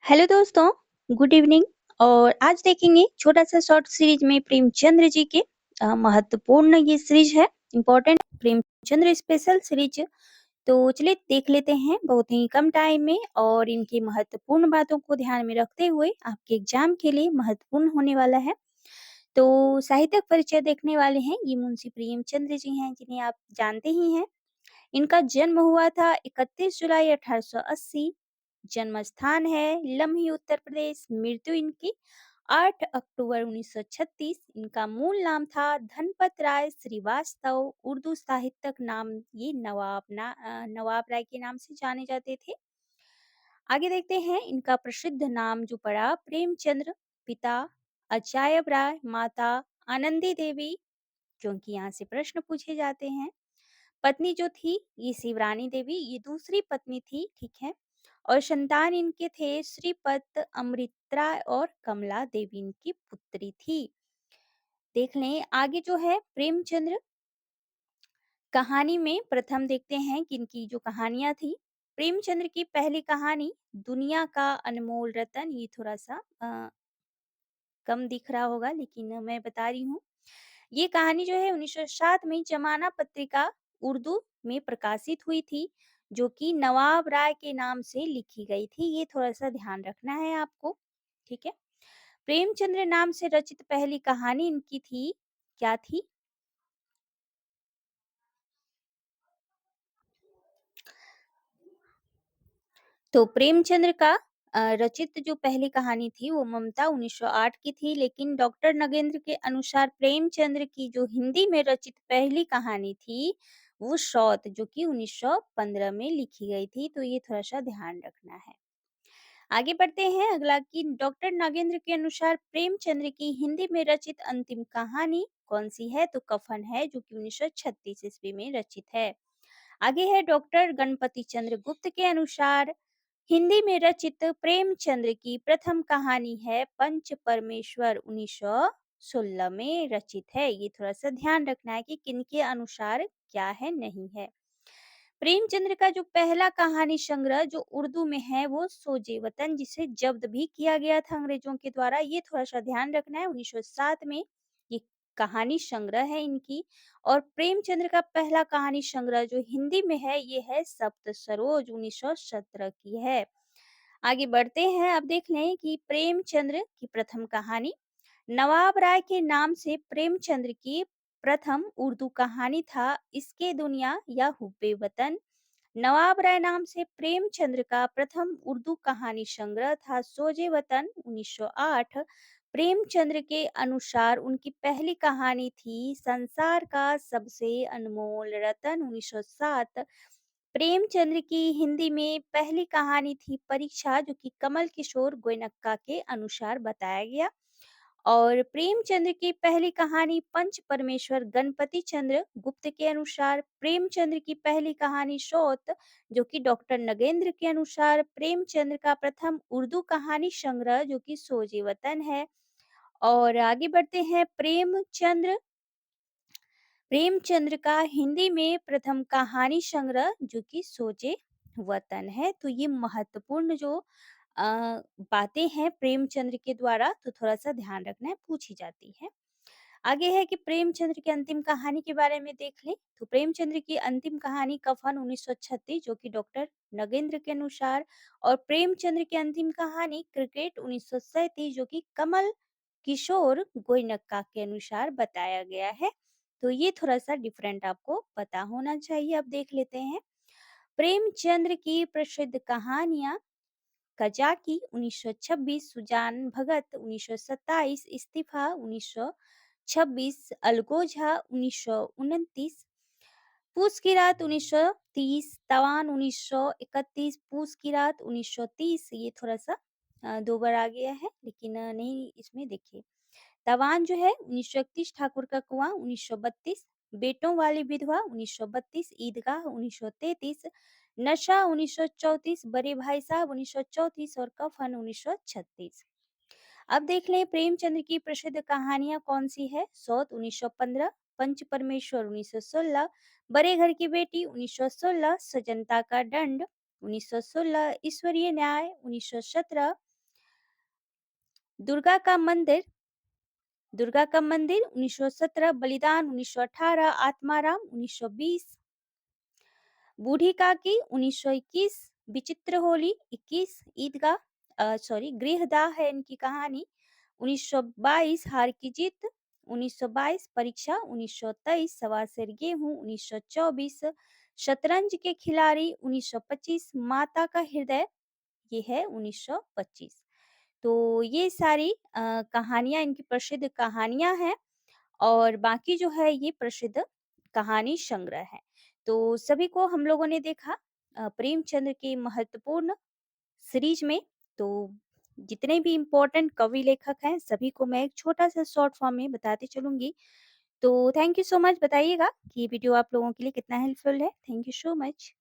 Hello दोस्तों, good evening. और आज देखेंगे छोटा सा शॉर्ट सीरीज में प्रेमचंद्र जी के महत्वपूर्ण ये सीरीज है, इम्पोर्टेंट प्रेमचंद्र स्पेशल सीरीज। तो चलिए देख लेते हैं बहुत ही कम टाइम में और इनकी महत्वपूर्ण बातों को ध्यान में रखते हुए आपके एग्जाम के लिए महत्वपूर्ण होने वाला है। तो साहित्यिक परिचय देखने वाले हैं, ये मुंशी प्रेमचंद्र जी हैं जिन्हें आप जानते ही हैं। इनका जन्म हुआ था 31 जुलाई 1880। जन्म स्थान है लम्ही उत्तर प्रदेश। मृत्यु इनकी 8 अक्टूबर 1936। इनका मूल नाम था धनपत राय श्रीवास्तव। उर्दू साहित्यक नाम ये नवाब राय के नाम से जाने जाते थे। आगे देखते हैं इनका प्रसिद्ध नाम जो पड़ा प्रेमचंद्र। पिता अचायब राय, माता आनंदी देवी, क्योंकि यहाँ से प्रश्न पूछे जाते हैं। पत्नी जो थी ये शिवरानी देवी, ये दूसरी पत्नी थी, ठीक है। और संतान इनके थे श्रीपत, अमृतरा और कमला देवी इनकी पुत्री थी। देख लें आगे जो है प्रेमचंद्र कहानी में प्रथम देखते हैं कि इनकी जो कहानियां थी। प्रेमचंद्र की पहली कहानी दुनिया का अनमोल रतन, ये थोड़ा सा कम दिख रहा होगा लेकिन मैं बता रही हूँ। ये कहानी जो है 1907 में जमाना पत्रिका उर्दू में प्रकाशित हुई थी, जो कि नवाब राय के नाम से लिखी गई थी। ये थोड़ा सा ध्यान रखना है आपको, ठीक है। प्रेमचंद्र नाम से रचित पहली कहानी इनकी थी, क्या थी? तो प्रेमचंद्र का रचित जो पहली कहानी थी वो ममता 1908 की थी, लेकिन डॉक्टर नगेंद्र के अनुसार प्रेमचंद्र की जो हिंदी में रचित पहली कहानी थी वो शौत, जो कि 1915 में लिखी गई थी। तो ये थोड़ा सा ध्यान रखना है। आगे बढ़ते हैं अगला कि डॉक्टर नागेंद्र के अनुसार प्रेमचंद्र की हिंदी में रचित अंतिम कहानी कौन सी है? तो कफन है, जो कि 1936 ईस्वी में रचित है। आगे है डॉक्टर गणपति चंद्र गुप्त के अनुसार हिंदी में रचित प्रेमचंद्र की प्रथम कहानी है पंच परमेश्वर, 1916 में रचित है। ये थोड़ा सा ध्यान रखना है कि किनके अनुसार क्या है, नहीं है। प्रेमचंद्र का जो पहला कहानी संग्रह जो उर्दू में है वो सोजे वतन, जिसे जब्त भी किया गया था अंग्रेजों के द्वारा। ये थोड़ा सा ध्यान रखना है, 1907 में ये कहानी संग्रह है इनकी। और प्रेमचंद्र का पहला कहानी संग्रह जो हिंदी में है ये है सप्त सरोज, 1917 की है। आगे बढ़ते हैं, अब देख लें कि प्रेमचंद्र की प्रथम कहानी नवाब राय के नाम से प्रेमचंद्र की प्रथम उर्दू कहानी था इसके दुनिया या हुब्बे वतन। नवाब राय नाम से प्रेमचंद्र का प्रथम उर्दू कहानी संग्रह था सोजे वतन, 1908। प्रेमचंद्र के अनुसार उनकी पहली कहानी थी संसार का सबसे अनमोल रतन, 1907। प्रेमचंद्र की हिंदी में पहली कहानी थी परीक्षा, जो कि कमल किशोर गोयनक्का के अनुसार बताया गया। और प्रेमचंद्र की पहली कहानी पंच परमेश्वर गणपति चंद्र गुप्त के अनुसार। प्रेमचंद्र की पहली कहानी शोत, जो कि डॉक्टर नगेंद्र के अनुसार प्रेमचंद्र का प्रथम उर्दू कहानी संग्रह, जो कि सोजे वतन है। और आगे बढ़ते हैं, प्रेमचंद्र का हिंदी में प्रथम कहानी संग्रह जो कि सोचे वतन है। तो ये महत्वपूर्ण जो अ, बातें हैं प्रेमचंद्र के द्वारा, तो थोड़ा सा ध्यान रखना है, पूछी जाती है। आगे है कि प्रेमचंद्र की अंतिम कहानी के बारे में देख लें। तो प्रेमचंद्र की अंतिम कहानी कफन, 1936, जो कि डॉक्टर नगेंद्र के अनुसार। और प्रेमचंद्र की अंतिम कहानी क्रिकेट, 1937, जो कि कमल किशोर गोयनक्का के अनुसार बताया गया है। तो ये थोड़ा सा डिफरेंट आपको पता होना चाहिए। अब देख लेते हैं प्रेमचंद्र की प्रसिद्ध कहानियां। कजाकी, 1926, सुजान भगत, 1927, इस्तीफा, 1926, अलगोजा, 1929, पूस की रात, 1930, तवान, 1931, पूस की रात, 1930। ये थोड़ा सा दो बार आ गया है लेकिन नहीं, इसमें देखिए तवान जो है 1931, ठाकुर का कुआं 1932, बेटों वाली विधवा 1932, ईदगाह 1933, नशा 1934, बड़े भाई साहब 1934 और कफन 1936। अब देख लें प्रेमचंद्र की प्रसिद्ध कहानियां कौन सी है। सौत, 1915, पंच परमेश्वर, 1916, बड़े घर की बेटी, 1916, सजनता का दंड, 1916, ईश्वरीय न्याय, 1917, दुर्गा का मंदिर दुर्गा का मंदिर 1917, बलिदान 1918, आत्माराम 1920, बूढ़ी काकी 1921, विचित्र होली 21, गृहदाह है इनकी कहानी 1922, हार की जीत 1922, परीक्षा 1923, सवा सेर गेहूं 1924, शतरंज के खिलाड़ी 1925, माता का हृदय ये है 1925। तो ये सारी कहानियाँ इनकी प्रसिद्ध कहानियाँ हैं और बाकी जो है ये प्रसिद्ध कहानी संग्रह है। तो सभी को हम लोगों ने देखा प्रेमचंद्र की महत्वपूर्ण सीरीज में। तो जितने भी इम्पोर्टेंट कवि लेखक हैं सभी को मैं एक छोटा-सा शॉर्ट फॉर्म में बताते चलूँगी। तो थैंक यू सो मच। बताइएगा कि ये वीडियो आप लोगों के लिए कितना हेल्पफुल है। Thank you so much.